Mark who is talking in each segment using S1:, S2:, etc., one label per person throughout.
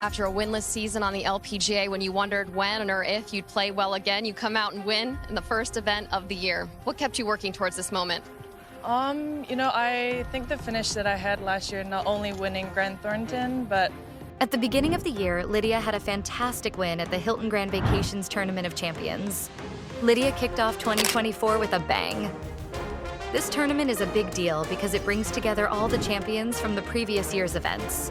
S1: After a winless season on the LPGA, when you wondered when or if you'd play well again, you come out and win in the first event of the year. What kept you working towards this moment?
S2: I think the finish that I had last year, not only winning Grand Thornton, but
S3: At the beginning of the year, Lydia had a fantastic win at the Hilton Grand Vacations Tournament of Champions. Lydia kicked off 2024 with a bang. This tournament is a big deal because it brings together all the champions from the previous year's events.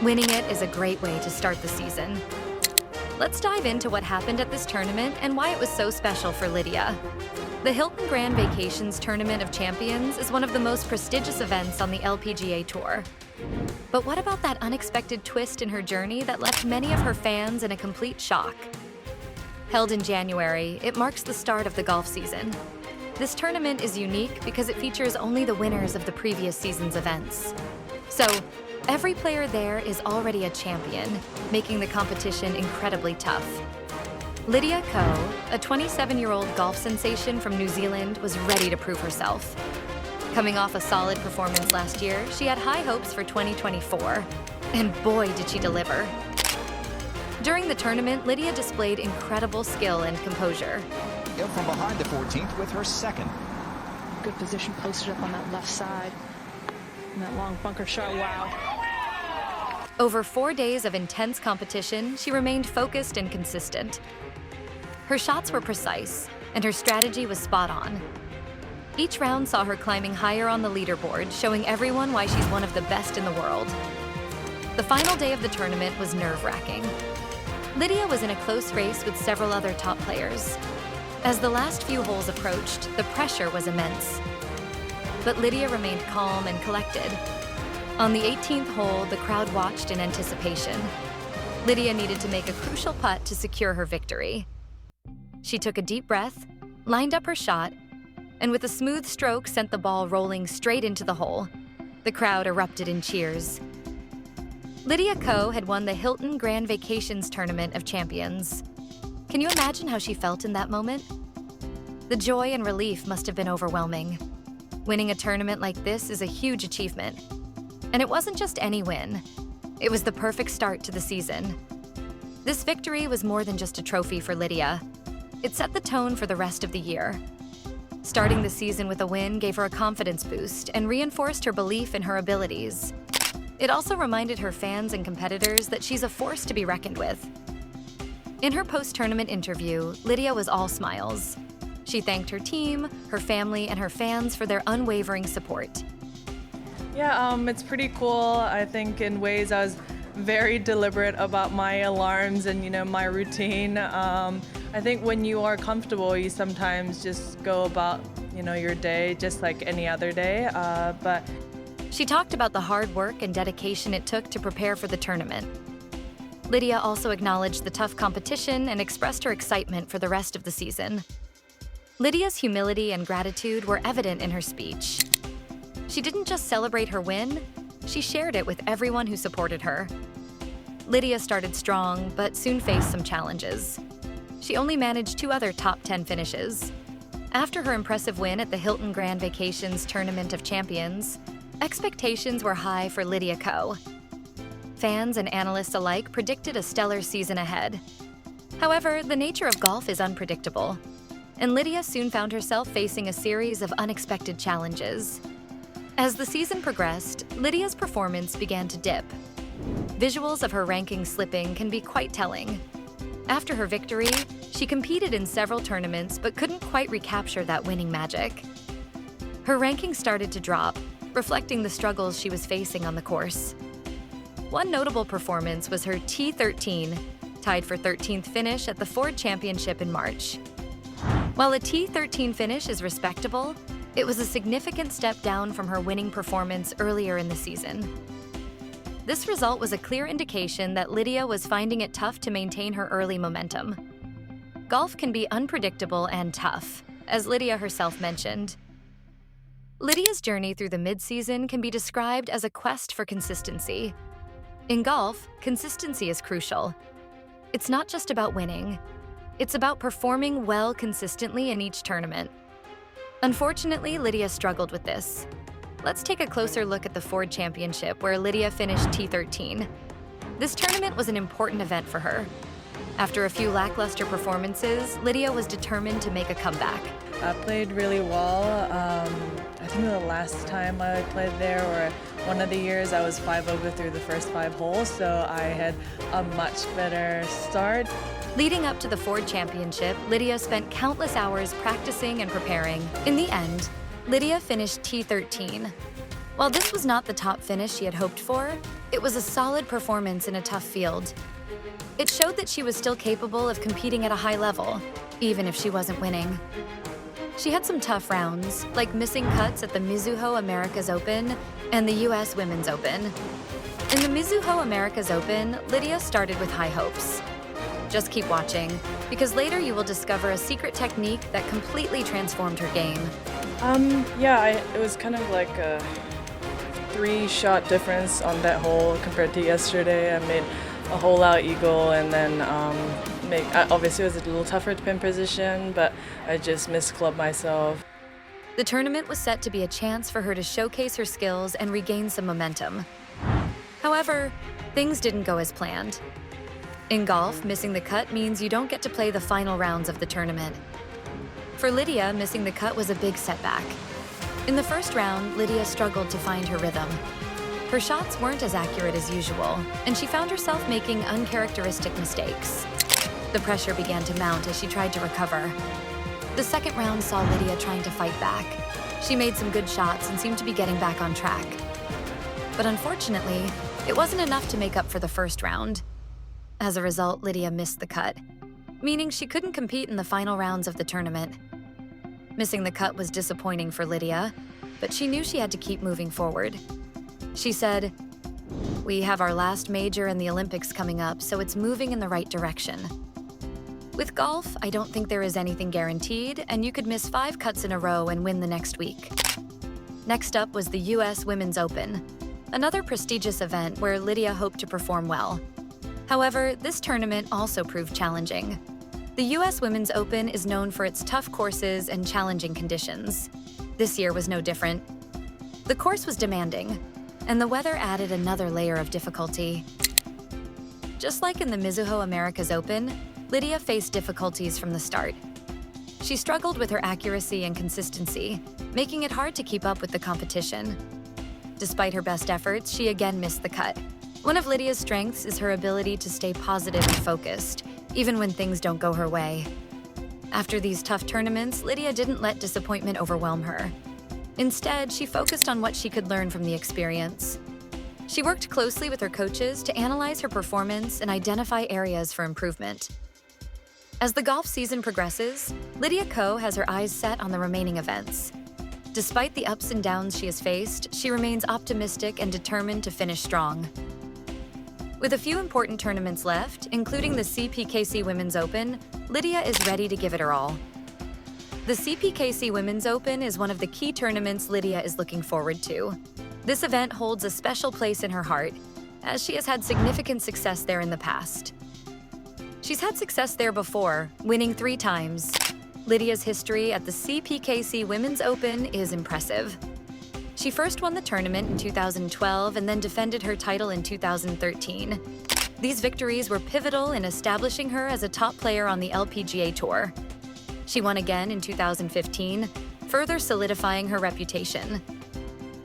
S3: Winning it is a great way to start the season. Let's dive into what happened at this tournament and why it was so special for Lydia. The Hilton Grand Vacations Tournament of Champions is one of the most prestigious events on the LPGA Tour. But what about that unexpected twist in her journey that left many of her fans in a complete shock? Held in January, it marks the start of the golf season. This tournament is unique because it features only the winners of the previous season's events. So, every player there is already a champion, making the competition incredibly tough. Lydia Ko, a 27-year-old golf sensation from New Zealand, was ready to prove herself. Coming off a solid performance last year, she had high hopes for 2024. And boy, did she deliver. During the tournament, Lydia displayed incredible skill and composure.
S4: From behind the 14th with her second.
S5: Good position posted up on that left side. And that long bunker shot, wow.
S3: Over 4 days of intense competition, she remained focused and consistent. Her shots were precise, and her strategy was spot on. Each round saw her climbing higher on the leaderboard, showing everyone why she's one of the best in the world. The final day of the tournament was nerve-wracking. Lydia was in a close race with several other top players. As the last few holes approached, the pressure was immense. But Lydia remained calm and collected. On the 18th hole, the crowd watched in anticipation. Lydia needed to make a crucial putt to secure her victory. She took a deep breath, lined up her shot, and with a smooth stroke sent the ball rolling straight into the hole. The crowd erupted in cheers. Lydia Ko had won the Hilton Grand Vacations Tournament of Champions. Can you imagine how she felt in that moment? The joy and relief must have been overwhelming. Winning a tournament like this is a huge achievement. And it wasn't just any win. It was the perfect start to the season. This victory was more than just a trophy for Lydia. It set the tone for the rest of the year. Starting the season with a win gave her a confidence boost and reinforced her belief in her abilities. It also reminded her fans and competitors that she's a force to be reckoned with. In her post-tournament interview, Lydia was all smiles. She thanked her team, her family, and her fans for their unwavering support.
S2: yeah, it's pretty cool. I think in ways I was very deliberate about my alarms and, my routine. I think when you are comfortable, you sometimes just go about, your day just like any other day. But
S3: She talked about the hard work and dedication it took to prepare for the tournament. Lydia also acknowledged the tough competition and expressed her excitement for the rest of the season. Lydia's humility and gratitude were evident in her speech. She didn't just celebrate her win, she shared it with everyone who supported her. Lydia started strong, but soon faced some challenges. She only managed 2 other top 10 finishes. After her impressive win at the Hilton Grand Vacations Tournament of Champions, expectations were high for Lydia Ko. Fans and analysts alike predicted a stellar season ahead. However, the nature of golf is unpredictable, and Lydia soon found herself facing a series of unexpected challenges. As the season progressed, Lydia's performance began to dip. Visuals of her ranking slipping can be quite telling. After her victory, she competed in several tournaments but couldn't quite recapture that winning magic. Her ranking started to drop, reflecting the struggles she was facing on the course. One notable performance was her T13, tied for 13th finish at the Ford Championship in March. While a T13 finish is respectable, it was a significant step down from her winning performance earlier in the season. This result was a clear indication that Lydia was finding it tough to maintain her early momentum. Golf can be unpredictable and tough, as Lydia herself mentioned. Lydia's journey through the mid-season can be described as a quest for consistency. In golf, consistency is crucial. It's not just about winning. It's about performing well consistently in each tournament. Unfortunately, Lydia struggled with this. Let's take a closer look at the Ford Championship, where Lydia finished T13. This tournament was an important event for her. After a few lackluster performances, Lydia was determined to make a comeback.
S2: I played really well. I think the last time I played there, or one of the years, I was 5 over through the first 5 holes, so I had a much better start.
S3: Leading up to the Ford Championship, Lydia spent countless hours practicing and preparing. In the end, Lydia finished T13. While this was not the top finish she had hoped for, it was a solid performance in a tough field. It showed that she was still capable of competing at a high level, even if she wasn't winning. She had some tough rounds, like missing cuts at the Mizuho Americas Open and the US Women's Open. In the Mizuho Americas Open, Lydia started with high hopes. Just keep watching, because later you will discover a secret technique that completely transformed her game.
S2: It was kind of like a 3-shot difference on that hole compared to yesterday. I made a hole-out eagle, and then obviously it was a little tougher to pin position, but I just misclubbed myself.
S3: The tournament was set to be a chance for her to showcase her skills and regain some momentum. However, things didn't go as planned. In golf, missing the cut means you don't get to play the final rounds of the tournament. For Lydia, missing the cut was a big setback. In the first round, Lydia struggled to find her rhythm. Her shots weren't as accurate as usual, and she found herself making uncharacteristic mistakes. The pressure began to mount as she tried to recover. The second round saw Lydia trying to fight back. She made some good shots and seemed to be getting back on track. But unfortunately, it wasn't enough to make up for the first round. As a result, Lydia missed the cut, meaning she couldn't compete in the final rounds of the tournament. Missing the cut was disappointing for Lydia, but she knew she had to keep moving forward. She said, "We have our last major and the Olympics coming up, so it's moving in the right direction. With golf, I don't think there is anything guaranteed, and you could miss 5 cuts in a row and win the next week." Next up was the US Women's Open, another prestigious event where Lydia hoped to perform well. However, this tournament also proved challenging. The US Women's Open is known for its tough courses and challenging conditions. This year was no different. The course was demanding, and the weather added another layer of difficulty. Just like in the Mizuho Americas Open, Lydia faced difficulties from the start. She struggled with her accuracy and consistency, making it hard to keep up with the competition. Despite her best efforts, she again missed the cut. One of Lydia's strengths is her ability to stay positive and focused, even when things don't go her way. After these tough tournaments, Lydia didn't let disappointment overwhelm her. Instead, she focused on what she could learn from the experience. She worked closely with her coaches to analyze her performance and identify areas for improvement. As the golf season progresses, Lydia Ko has her eyes set on the remaining events. Despite the ups and downs she has faced, she remains optimistic and determined to finish strong. With a few important tournaments left, including the CPKC Women's Open, Lydia is ready to give it her all. The CPKC Women's Open is one of the key tournaments Lydia is looking forward to. This event holds a special place in her heart, as she has had significant success there in the past. She's had success there before, winning 3 times. Lydia's history at the CPKC Women's Open is impressive. She first won the tournament in 2012 and then defended her title in 2013. These victories were pivotal in establishing her as a top player on the LPGA Tour. She won again in 2015, further solidifying her reputation.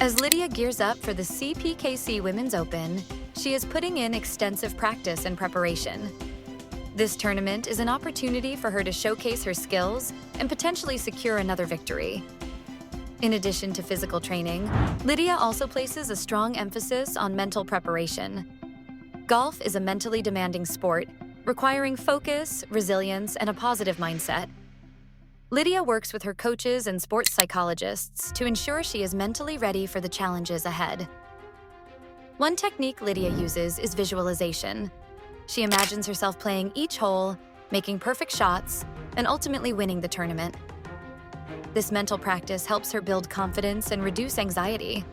S3: As Lydia gears up for the CPKC Women's Open, she is putting in extensive practice and preparation. This tournament is an opportunity for her to showcase her skills and potentially secure another victory. In addition to physical training, Lydia also places a strong emphasis on mental preparation. Golf is a mentally demanding sport, requiring focus, resilience, and a positive mindset. Lydia works with her coaches and sports psychologists to ensure she is mentally ready for the challenges ahead. One technique Lydia uses is visualization. She imagines herself playing each hole, making perfect shots, and ultimately winning the tournament. This mental practice helps her build confidence and reduce anxiety.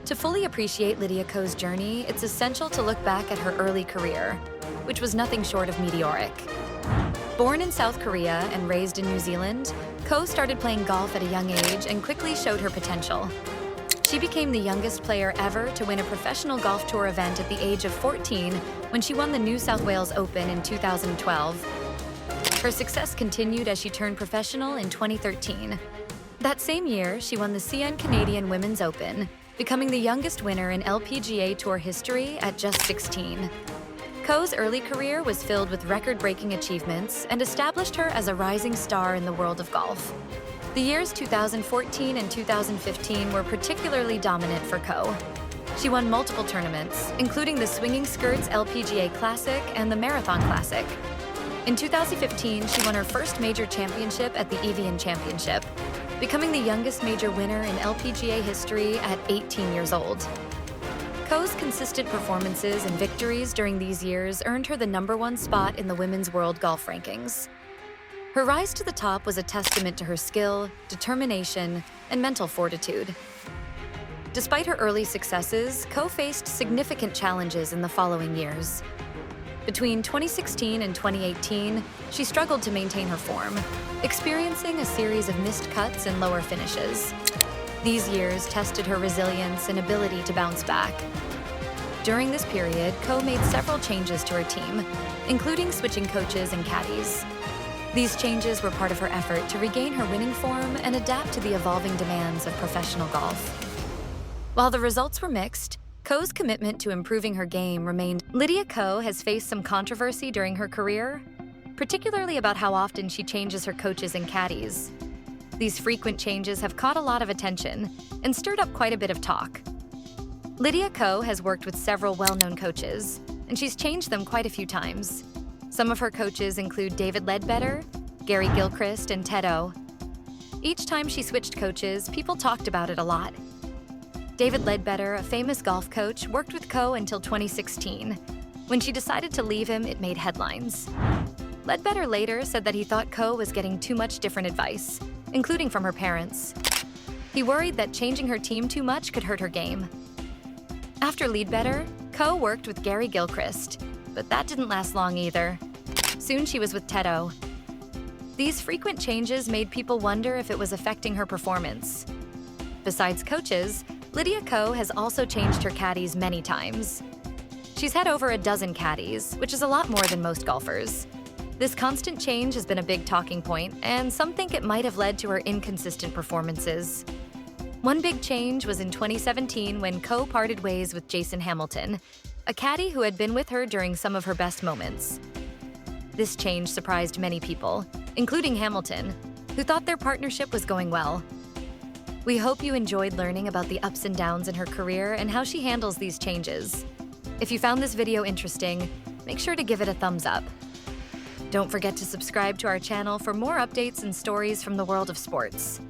S3: To fully appreciate Lydia Ko's journey, it's essential to look back at her early career, which was nothing short of meteoric. Born in South Korea and raised in New Zealand, Ko started playing golf at a young age and quickly showed her potential. She became the youngest player ever to win a professional golf tour event at the age of 14 when she won the New South Wales Open in 2012. Her success continued as she turned professional in 2013. That same year, she won the CN Canadian Women's Open, becoming the youngest winner in LPGA Tour history at just 16. Ko's early career was filled with record-breaking achievements and established her as a rising star in the world of golf. The years 2014 and 2015 were particularly dominant for Ko. She won multiple tournaments, including the Swinging Skirts LPGA Classic and the Marathon Classic. In 2015, she won her first major championship at the Evian Championship, becoming the youngest major winner in LPGA history at 18 years old. Ko's consistent performances and victories during these years earned her the #1 spot in the Women's World Golf Rankings. Her rise to the top was a testament to her skill, determination, and mental fortitude. Despite her early successes, Ko faced significant challenges in the following years. Between 2016 and 2018, she struggled to maintain her form, experiencing a series of missed cuts and lower finishes. These years tested her resilience and ability to bounce back. During this period, Ko made several changes to her team, including switching coaches and caddies. These changes were part of her effort to regain her winning form and adapt to the evolving demands of professional golf. While the results were mixed, Ko's commitment to improving her game remained. Lydia Ko has faced some controversy during her career, particularly about how often she changes her coaches and caddies. These frequent changes have caught a lot of attention and stirred up quite a bit of talk. Lydia Ko has worked with several well-known coaches, and she's changed them quite a few times. Some of her coaches include David Ledbetter, Gary Gilchrist, and Ted O. Each time she switched coaches, people talked about it a lot. David Ledbetter, a famous golf coach, worked with Ko until 2016. When she decided to leave him, it made headlines. Ledbetter later said that he thought Ko was getting too much different advice, including from her parents. He worried that changing her team too much could hurt her game. After Ledbetter, Ko worked with Gary Gilchrist, but that didn't last long either. Soon she was with Ted O. These frequent changes made people wonder if it was affecting her performance. Besides coaches, Lydia Ko has also changed her caddies many times. She's had over a dozen caddies, which is a lot more than most golfers. This constant change has been a big talking point, and some think it might have led to her inconsistent performances. One big change was in 2017 when Ko parted ways with Jason Hamilton, a caddy who had been with her during some of her best moments. This change surprised many people, including Hamilton, who thought their partnership was going well. We hope you enjoyed learning about the ups and downs in her career and how she handles these changes. If you found this video interesting, make sure to give it a thumbs up. Don't forget to subscribe to our channel for more updates and stories from the world of sports.